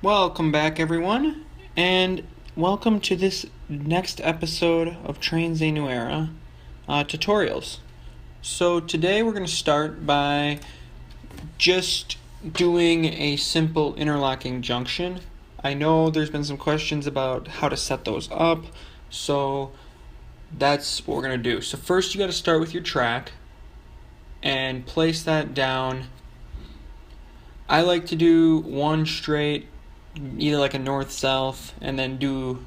Welcome back, everyone, and welcome to this next episode of Trainz tutorials. So today we're going to start by just doing a simple interlocking junction. I know there's been some questions about how to set those up, so that's what we're going to do. So first you got to start with your track and place that down. I like to do one straight, either like a north-south, and then do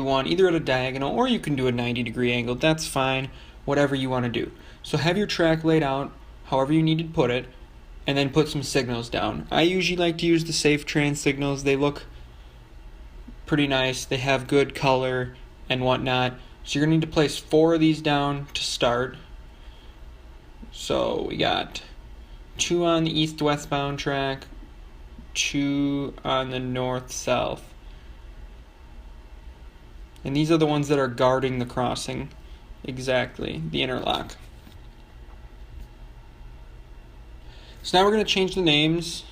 one either at a diagonal, or you can do a 90-degree angle. That's fine, whatever you want to do. So have your track laid out however you need to put it, and then put some signals down. I usually like to use the safe Trainz signals. They look pretty nice, they have good color and whatnot. So you're going to need to place 4 of these down to start. So we got 2 on the east-westbound track, 2 on the north-south. And these are the ones that are guarding the crossing, exactly, the interlock. So now we're going to change the names,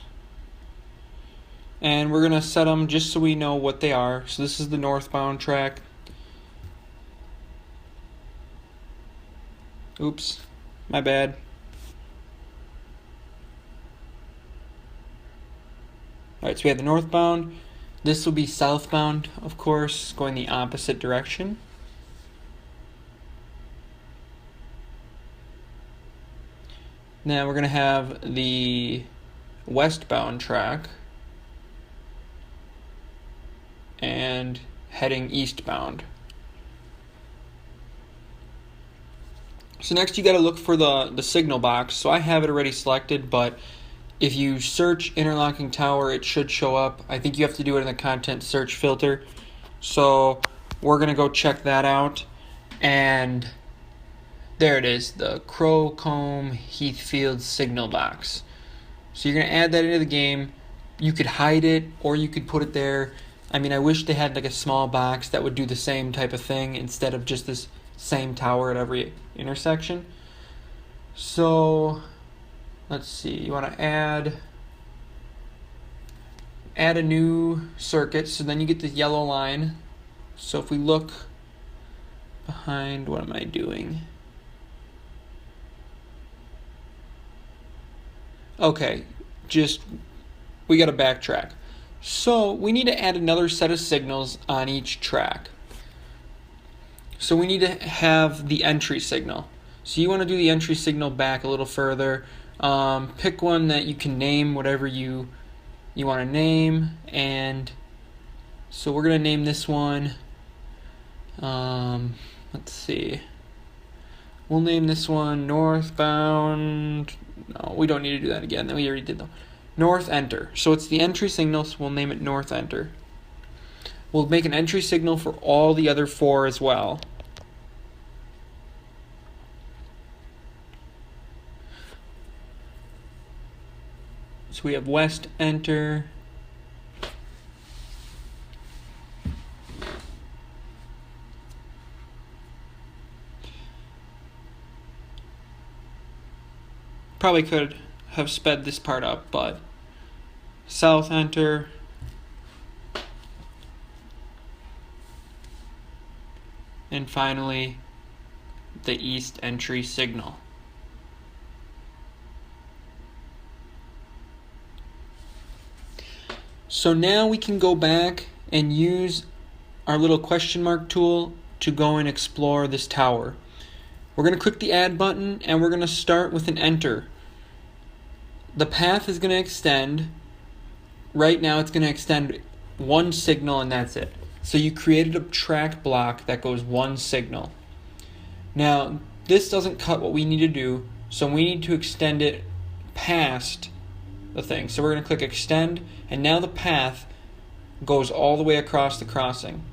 and we're going to set them just so we know what they are. So this is the northbound track. Oops, my bad. Alright, so we have the northbound. This will be southbound, of course, going the opposite direction. Now we're going to have the westbound track and heading eastbound. So next you got to look for the signal box. So I have it already selected, but if you search interlocking tower, it should show up. I think you have to do it in the content search filter. So we're going to go check that out. And there it is, the Crowcombe Heathfield signal box. So you're going to add that into the game. You could hide it, or you could put it there. I mean, I wish they had like a small box that would do the same type of thing instead of just this same tower at every intersection. So let's see, you want to add a new circuit, so then you get the yellow line. So if we look behind, what am I doing? Okay, we got to backtrack. So we need to add another set of signals on each track. So we need to have the entry signal. So you want to do the entry signal back a little further. Pick one that you can name whatever you want to name, and so we're going to name this one, let's see, we'll name this one northbound. No, we don't need to do that again, we already did that. North enter. So it's the entry signal, so we'll name it north enter. We'll make an entry signal for all the other 4 as well. So we have west enter. Probably could have sped this part up, but south enter. And finally, the east entry signal. So now we can go back and use our little question mark tool to go and explore this tower. We're going to click the add button, and we're going to start with an enter. The path is going to extend. Right now it's going to extend 1 signal, and that's it. So you created a track block that goes 1 signal. Now this doesn't cut what we need to do, so we need to extend it past the thing. So we're going to click extend, and now the path goes all the way across the crossing.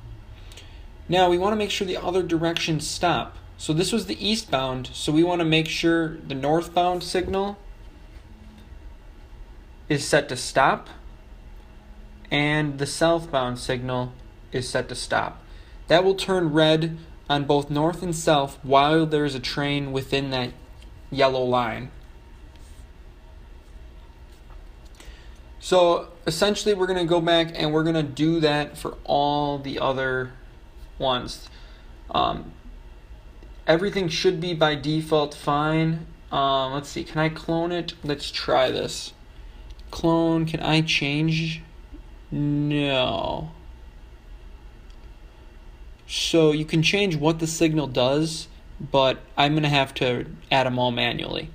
Now we want to make sure the other directions stop. So this was the eastbound, so we want to make sure the northbound signal is set to stop and the southbound signal is set to stop. That will turn red on both north and south while there is a train within that yellow line. So essentially we're going to go back and we're going to do that for all the other ones. Everything should be by default fine. Let's see, can I clone it? Let's try this. Clone, can I change? No. So you can change what the signal does, but I'm going to have to add them all manually.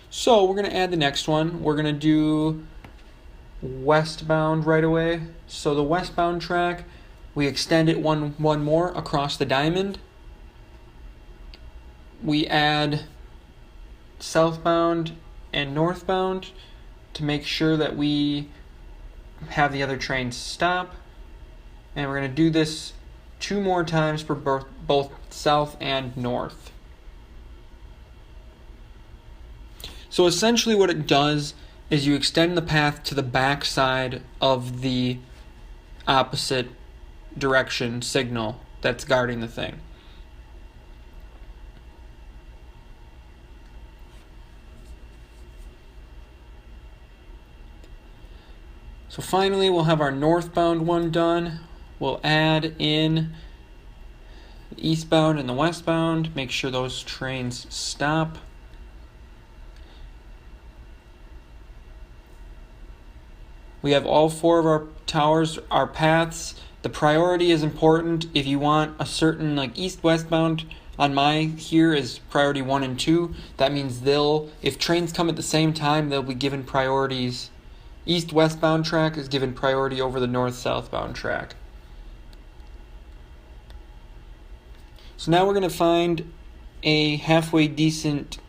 So we're going to add the next one. We're going to do westbound right away. So the westbound track, we extend it one more across the diamond. We add southbound and northbound to make sure that we have the other trains stop. And we're going to do this 2 more times for both south and north. So essentially what it does is you extend the path to the back side of the opposite direction signal that's guarding the thing. So finally we'll have our northbound one done. We'll add in the eastbound and the westbound, make sure those trains stop. We have all 4 of our towers, our paths. The priority is important. If you want a certain like east-westbound, on my here is priority 1 and 2. That means if trains come at the same time, they'll be given priorities. East-westbound track is given priority over the north-southbound track. So now we're going to find a halfway decent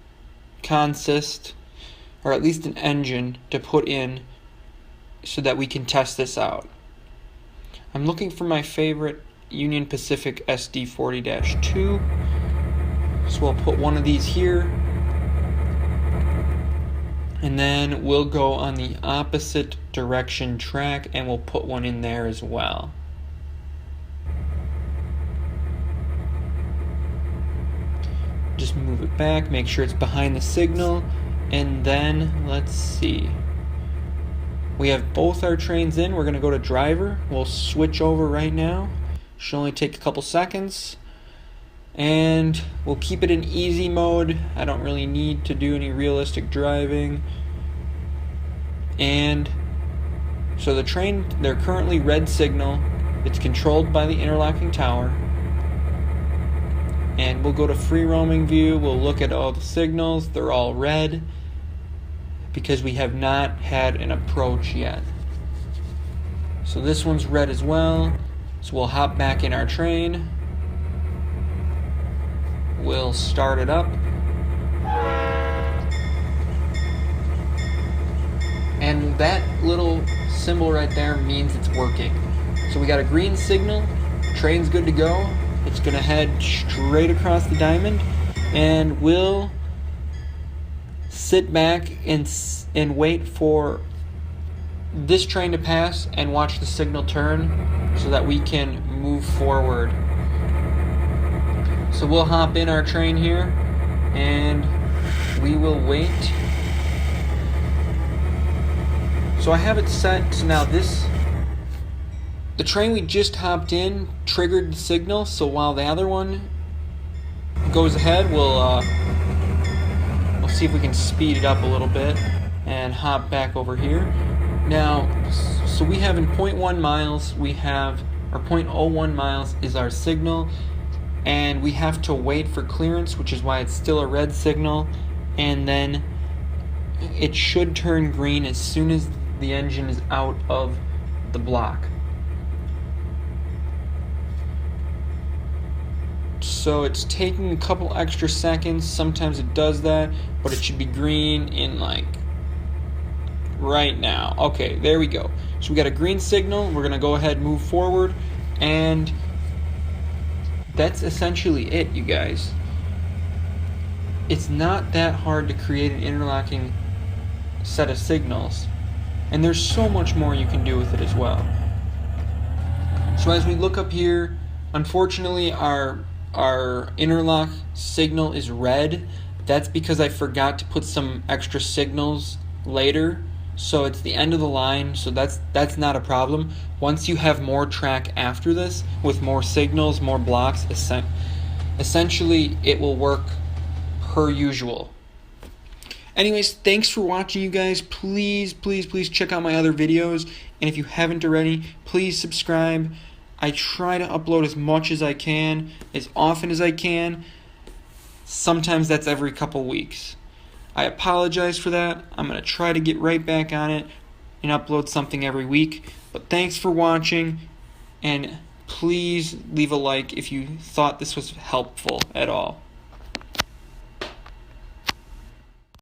consist, or at least an engine to put in so that we can test this out. I'm looking for my favorite Union Pacific SD40-2. So we'll put one of these here. And then we'll go on the opposite direction track and we'll put one in there as well. Just move it back, make sure it's behind the signal, and then let's see. We have both our trains in. We're going to go to driver. We'll switch over right now. Should only take a couple seconds. And we'll keep it in easy mode. I don't really need to do any realistic driving. And so the train, they're currently red signal. It's controlled by the interlocking tower. And we'll go to free roaming view. We'll look at all the signals. They're all red, because we have not had an approach yet. So this one's red as well. So we'll hop back in our train. We'll start it up. And that little symbol right there means it's working. So we got a green signal, train's good to go. It's gonna head straight across the diamond, and we'll sit back and wait for this train to pass and watch the signal turn so that we can move forward. So we'll hop in our train here and we will wait. So I have it set to now the train we just hopped in triggered the signal, so while the other one goes ahead, we'll see if we can speed it up a little bit and hop back over here. Now, so we have in 0.1 miles, we have, or 0.01 miles is our signal, and we have to wait for clearance, which is why it's still a red signal, and then it should turn green as soon as the engine is out of the block. So it's taking a couple extra seconds. Sometimes it does that, but it should be green in like right now. Okay, there we go. So we got a green signal. We're gonna go ahead and move forward, and that's essentially it, you guys. It's not that hard to create an interlocking set of signals, and there's so much more you can do with it as well. So as we look up here, unfortunately our interlock signal is red. That's because I forgot to put some extra signals later so it's the end of the line, so that's not a problem. Once you have more track after this, with more signals, more blocks, essentially it will work per usual. Anyways, thanks for watching, you guys. Please check out my other videos, and if you haven't already, please subscribe. I try to upload as much as I can, as often as I can. Sometimes that's every couple weeks. I apologize for that. I'm going to try to get right back on it and upload something every week. But thanks for watching, and please leave a like if you thought this was helpful at all.